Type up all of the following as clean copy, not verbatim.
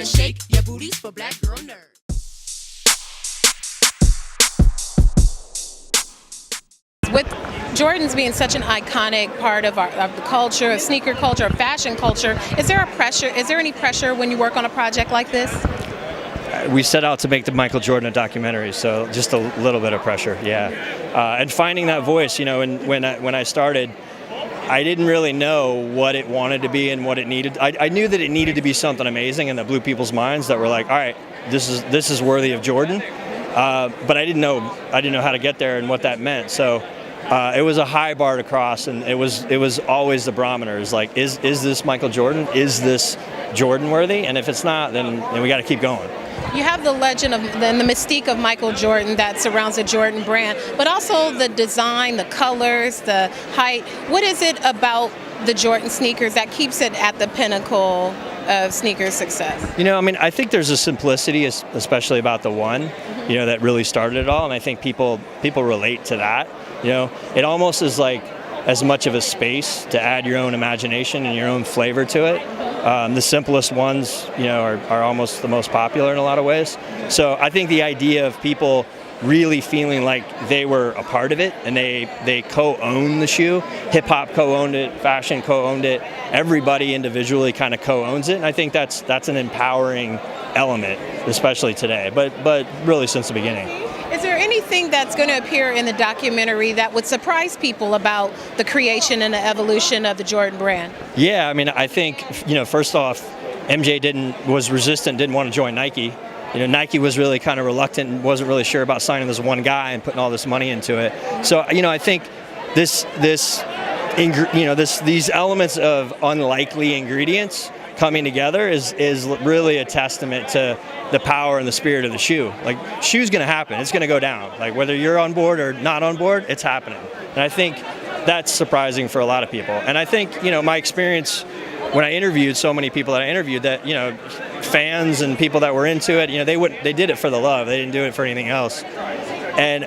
shake your booties for black girl nerds. With Jordans being such an iconic part of the culture, of sneaker culture, of fashion culture, is there any pressure when you work on a project like this? We set out to make the Michael Jordan a documentary, so just a little bit of pressure, yeah. And finding that voice, when I started, I didn't really know what it wanted to be and what it needed. I knew that it needed to be something amazing and that blew people's minds, that were like, all right, this is worthy of Jordan. But I didn't know how to get there and what that meant. So it was a high bar to cross, and it was always the barometer. Is like, is this Michael Jordan? Is this Jordan worthy? And if it's not, then we got to keep going. You have the legend and the mystique of Michael Jordan that surrounds the Jordan brand, but also the design, the colors, the height. What is it about the Jordan sneakers that keeps it at the pinnacle of sneaker success? I think there's a simplicity, especially about the one, that really started it all, and I think people relate to that. It almost is like as much of a space to add your own imagination and your own flavor to it. The simplest ones, are almost the most popular in a lot of ways. So I think the idea of people really feeling like they were a part of it and they co-own the shoe. Hip hop co-owned it, fashion co-owned it. Everybody individually kind of co-owns it, and I think that's an empowering element, especially today, but really since the beginning. Is there anything that's going to appear in the documentary that would surprise people about the creation and the evolution of the Jordan brand? Yeah, I think, first off, MJ was resistant, didn't want to join Nike. Nike was really kind of reluctant and wasn't really sure about signing this one guy and putting all this money into it. So, I think these elements of unlikely ingredients coming together is really a testament to the power and the spirit of the shoe. Like, shoe's going to happen. It's going to go down. Like, whether you're on board or not on board, it's happening. And I think that's surprising for a lot of people. And I think, my experience when I interviewed so many people that I interviewed, that, fans and people that were into it, they did it for the love. They didn't do it for anything else. And,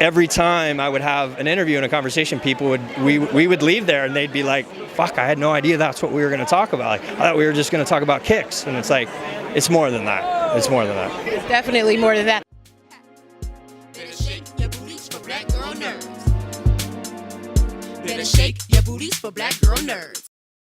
every time I would have an interview and a conversation, we would leave there and they'd be like, fuck, I had no idea that's what we were going to talk about. Like, I thought we were just going to talk about kicks. And it's like, it's more than that. It's more than that. It's definitely more than that. Better shake your booties for black girl nerds. Better shake your booties for black girl nerds.